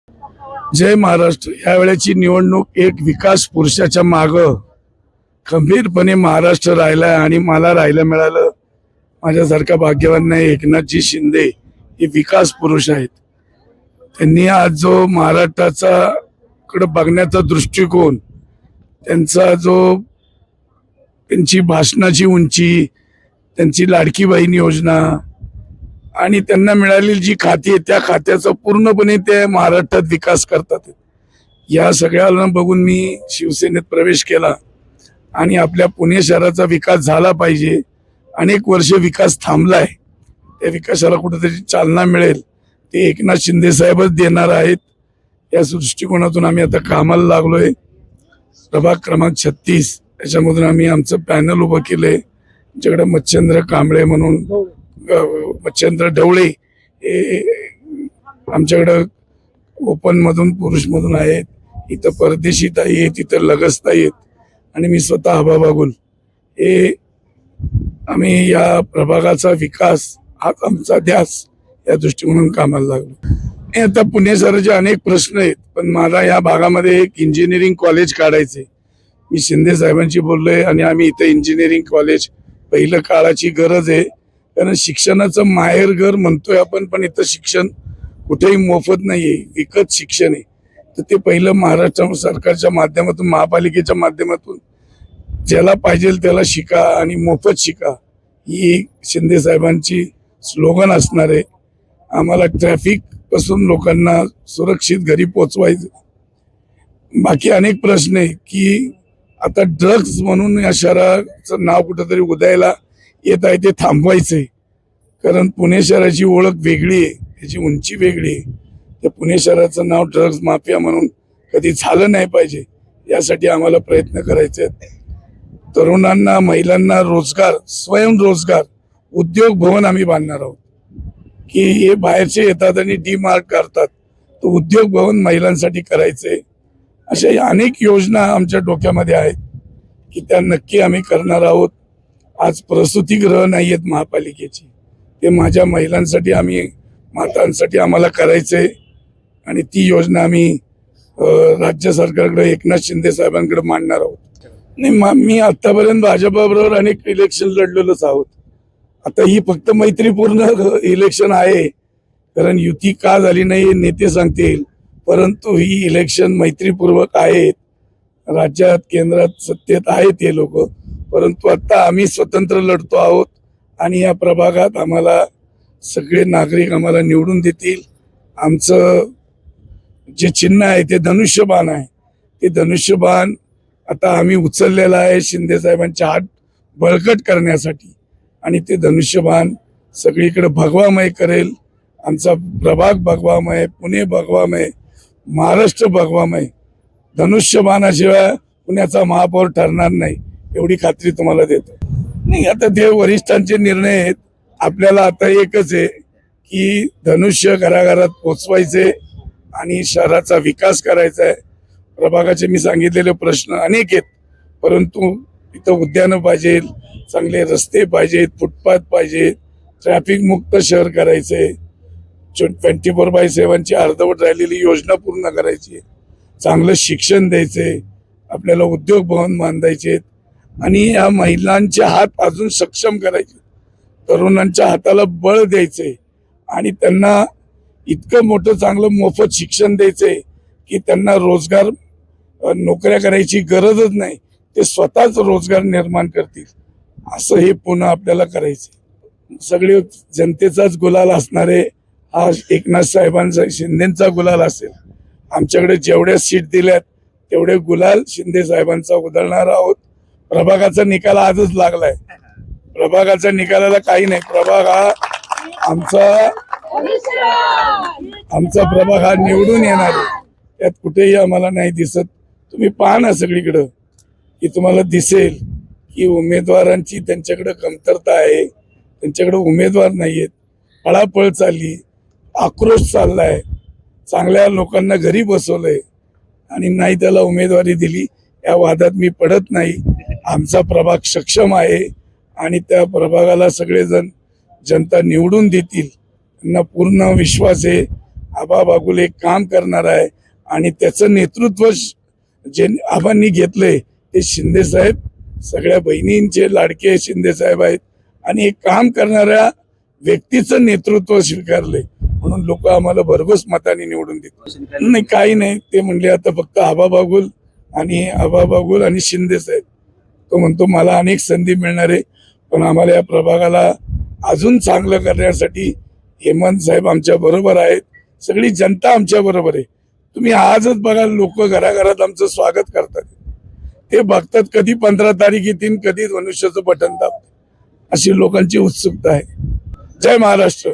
जय महाराष्ट्र. यावेळेची निवडणूक एक विकास पुरुषाच्या माग खंबीरपणे महाराष्ट्र राहिलाय आणि मला राहायला मिळालं. माझ्यासारखा भाग्यवान नाही. एकनाथजी शिंदे हे विकास पुरुष आहेत. त्यांनी आज जो महाराष्ट्राचा कडे बघण्याचा दृष्टिकोन, त्यांचा जो त्यांची भाषणाची उंची, त्यांची लाडकी बहीण योजना आणि त्यांना मिळालेली जी खाती आहे त्या खात्याचा पूर्णपणे ते महाराष्ट्रात विकास करतात. या सगळ्याला बघून मी शिवसेनेत प्रवेश केला आणि आपल्या पुणे शहराचा विकास झाला पाहिजे. अनेक वर्ष विकास थांबलाय, त्या विकासाला कुठेतरी चालना मिळेल ते एकनाथ शिंदे साहेबच देणार आहेत. या दृष्टिकोनातून आम्ही आता कामाला लागलोय. प्रभाग क्रमांक 36 याच्यामधून आम्ही आमचं पॅनल उभं केलंय. आमच्याकडे मच्छिंद्र कांबळे म्हणून, मच्छिंद्र ढवळे हे आमच्याकडं ओपन मधून पुरुष मधून आहेत. इथं परदेशी ताई आहेत, इथं लगस ताई आहेत आणि मी स्वतः आबा बागुल. हे आम्ही या प्रभागाचा विकास हाच आमचा ध्यास या दृष्टिकोनातून कामाला लागलो. आता पुणे शहराचे अनेक प्रश्न आहेत, पण मला या भागामध्ये एक इंजिनिअरिंग कॉलेज काढायचे. मी शिंदे साहेबांशी बोललोय आणि आम्ही इथं इंजिनिअरिंग कॉलेज पहिलं काळाची गरज आहे. कारण शिक्षणाचं माहेरघर म्हणतोय आपण, पण इथं शिक्षण कुठेही मोफत नाहीये, विकत शिक्षण आहे. तर ते पहिलं महाराष्ट्र सरकारच्या माध्यमातून, महापालिकेच्या माध्यमातून ज्याला पाहिजे त्याला शिका आणि मोफत शिका, ही शिंदे साहेबांची स्लोगन असणार आहे. आम्हाला ट्रॅफिक पासून लोकांना सुरक्षित घरी पोचवायचं. बाकी अनेक प्रश्न आहे की आता ड्रग्ज म्हणून या शहराचं नाव कुठेतरी उदयाला येत आहे, ते थांबवायचंय. कारण पुणे शहराची ओळख वेगळी आहे, त्याची उंची वेगळी आहे. त्या पुणे शहराचं नाव ड्रग्ज माफिया म्हणून कधी झालं नाही पाहिजे, यासाठी आम्हाला प्रयत्न करायचे आहेत. तरुणांना, महिलांना रोजगार, स्वयंरोजगार उद्योग भवन आम्ही बांधणार आहोत. की हे बाहेरचे येतात आणि डी मार्ट करतात, तो उद्योग भवन महिलांसाठी करायचंय. अशा अनेक योजना आमच्या डोक्यामध्ये आहेत की त्या नक्की आम्ही करणार आहोत. आज प्रसूतीगृह नाही आहेत महापालिकेची, ते माझ्या महिलांसाठी, आम्ही मातांसाठी आम्हाला करायचंय आणि ती योजना आम्ही राज्य सरकारकडे, एकनाथ शिंदे साहेबांकडे मांडणार आहोत. नाही, मी आतापर्यंत भाजपाबरोबर अनेक इलेक्शन लढलेलोच आहोत. आता ही फक्त मैत्रीपूर्ण इलेक्शन आहे, कारण युती का झाली नाही हे नेते सांगतील, परंतु ही इलेक्शन मैत्रीपूर्वक आहेत. राज्यात, केंद्रात सत्तेत आहेत हे लोक, परंतु आता आम्ही स्वतंत्र लढतो आहोत आणि या प्रभागात आम्हाला सगळे नागरिक आम्हाला निवडून देतील. आमचं जे चिन्ह आहे ते धनुष्यबाण आहे. ते धनुष्यबाण आता आम्ही उचललेलं आहे शिंदे साहेबांच्या हात बळकट करण्यासाठी, आणि ते धनुष्यबाण सगळीकडे भगवामय करेल. आमचा प्रभाग भगवामय, पुणे भगवामय, महाराष्ट्र भगवामय. धनुष्यबाणाशिवाय पुण्याचा महापौर ठरणार नाही, एवढी खात्री तुम्हाला देतो. नाही, आता ते वरिष्ठांचे निर्णय आहेत. आपल्याला आता एकच आहे की धनुष्य घराघरात पोचवायचे आणि शहराचा विकास करायचा आहे. प्रभागाचे मी सांगितलेले प्रश्न अनेक आहेत, परंतु इथं उद्यानं पाहिजे, चांगले रस्ते पाहिजेत, फुटपाथ पाहिजेत, ट्रॅफिक मुक्त शहर करायचंय, 24/7 अर्धवट राहिलेली योजना पूर्ण करायची, चांगलं शिक्षण द्यायचंय, आपल्याला उद्योग भवन बांधायचे आणि या महिलांचे हात अजून सक्षम करायचे, तरुणांच्या हाताला बळ द्यायचंय आणि त्यांना इतकं मोठं चांगलं मोफत शिक्षण द्यायचंय की त्यांना रोजगार, नोकऱ्या करायची गरजच नाही, ते स्वतःच रोजगार निर्माण करतील. असं हे पुन्हा आपल्याला करायचंय. सगळे जनतेचाच गुलाल असणार आहे. हा एकनाथ साहेबांचा, शिंदेचा गुलाल असेल. आमच्याकडे जेवढ्या सीट दिल्यात तेवढे गुलाल शिंदे साहेबांचा उधळणार आहोत. प्रभागाचा निकाल आजच लागलाय. प्रभागाच्या निकालाला काही नाही. प्रभाग हा आमचा प्रभाग हा निवडून येणार आहे. त्यात कुठेही आम्हाला नाही दिसत. तुम्ही पहा ना सगळीकडं की तुम्हाला दिसेल की उमेदवारांची त्यांच्याकडे कमतरता आहे, त्यांच्याकडे उमेदवार नाहीयेत. पळापळ चालली, आक्रोश चाललाय, चांगल्या लोकांना घरी बसवलंय आणि नाही त्याला उमेदवारी दिली. या वादात मी पडत नाही. आमचा प्रभाग सक्षम आहे आणि त्या प्रभागाला सगळेजण जनता निवडून देतील. त्यांना पूर्ण विश्वास आहे. आबा बागुल एक काम करणार आहे आणि त्याचं नेतृत्व जे आबांनी घेतलंय ते शिंदे साहेब सगळ्या बहिणींचे लाडके शिंदे साहेब आहेत आणि एक काम करणाऱ्या व्यक्तीचं नेतृत्व स्वीकारलंय म्हणून लोक आम्हाला भरघोस मताने निवडून देतात. नाही काही नाही, ते म्हणले आता फक्त आबा बागुल आणि शिंदे साहेब. तो म्हणतो मला अनेक संधी मिळणार आहे पण आम्हाला या प्रभागाला अजून चांगलं करण्यासाठी हेमंत साहेब आमच्या बरोबर आहेत, सगळी जनता आमच्या बरोबर आहे. तुम्ही आजच बघा लोक घराघरात आमचं स्वागत करतात, ते बघतात कधी 15 तारीख येतील, कधी धनुष्याचं बटन दाबतात, अशी लोकांची उत्सुकता आहे. जय महाराष्ट्र.